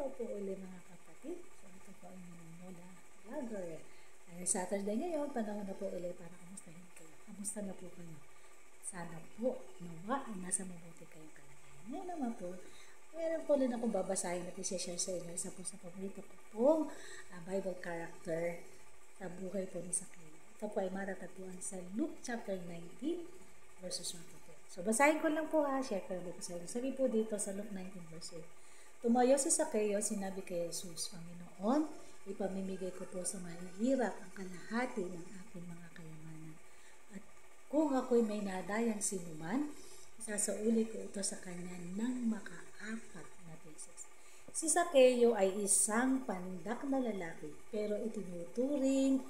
Tao po uli mga kapatid. So ito po ang Nola Vlogger. Saturday ngayon, panahon na po uli para kamustahin kayo. Kamusta na po kayo? Sana po, nawa, nasa mabuti kayong kalagayan. Ngayon naman po, meron po rin akong babasahin at i-share sa inyo. Isa po sa paborito ko pong Bible character sa buhay po ni Zacchaeus. Ito po ay matatagpuan sa Luke chapter 19 verses 1 to 10. So basahin ko lang po share ko lang po sa inyo. Sabi po dito sa Luke 19 verse 8. Tumayo si Zacchaeus, sinabi kay Jesus, Panginoon, ipamimigay ko po sa mahihirap ang kalahati ng aking mga kayamanan. At kung ako'y may nadayang sinuman, isasauli ko ito sa kanya ng makaapat na beses. Si Zacchaeus ay isang pandak na lalaki, pero itinuturing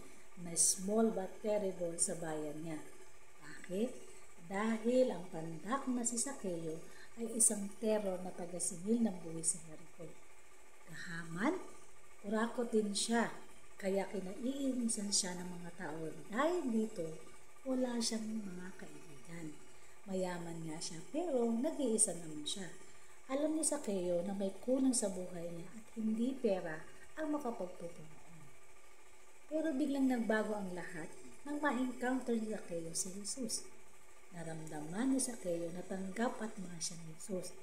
na small but terrible sa bayan niya. Bakit? Dahil ang pandak na si Zacchaeus ay isang terror na taga-singil ng buwis sa Jericho. Kahaman, kurakot din siya, kaya kinaiinisan siya ng mga tao. Dahil dito, wala siyang mga kaibigan. Mayaman nga siya, pero nag-iisa naman siya. Alam ni Zacchaeus na may kulang sa buhay niya at hindi pera ang makapagtutunan. Pero biglang nagbago ang lahat nang ma-encounter ni Zacchaeus si Jesus. Naramdaman ni Zacchaeus na tanggap at mahal siya ni Jesus.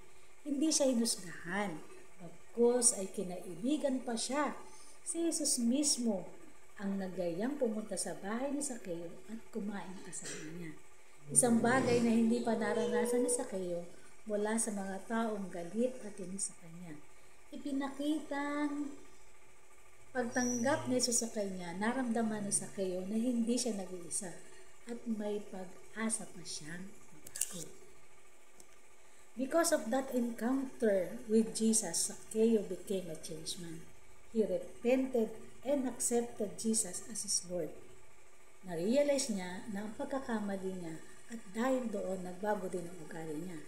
Hindi siya hinusgahan, bagkus ay kinaibigan pa siya. Si Jesus mismo ang nagayang pumunta sa bahay ni Zacchaeus at kumain kasama niya. Isang bagay na hindi pa naranasan ni Zacchaeus mula sa mga taong galit at inis sa kanya. Ipinakitang pagtanggap ni Jesus sa kanya, naramdaman ni Zacchaeus na hindi siya nag-iisa at may pag-asa pa siyang magbago. Because of that encounter with Jesus, Zacchaeus became a changed man. He repented and accepted Jesus as his Lord. Na-realize niya na ang pagkakamali niya at dahil doon nagbago din ang ugali niya.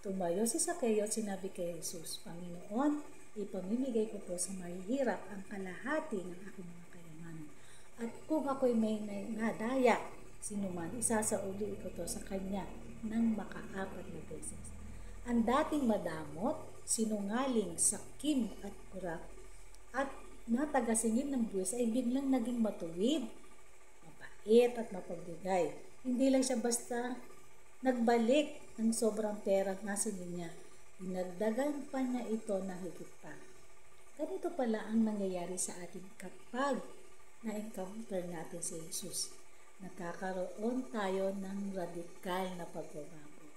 Tumayo si Zacchaeus at sinabi kay Jesus, Panginoon, ipamimigay ko po sa mahihirap ang kalahati ng aking mga kayamanan. At kung ako'y may nadaya, sinuman, isasauli ko to sa kanya ng makaapat na beses. Ang dating madamot, sinungaling, sakim at kurak at natagasingin ng buwis ay biglang naging matuwid, mabait at mapagbigay. Hindi lang siya basta nagbalik ng sobrang pera at nasa niya. Dinagdagan pa niya ito na higit pa. Ganito pala ang nangyayari sa atin kapag na-encounter natin si Jesus. Nagkakaroon tayo ng radikal na pagbabago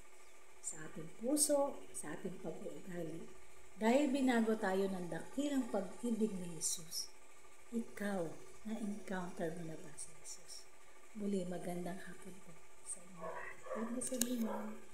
sa ating puso, sa ating pag-uugali. Dahil binago tayo ng dakilang pag-ibig ni Jesus. Ikaw, na-encounter mo na ba si Jesus? Muli, magandang hapon po sa inyo. God bless everyone.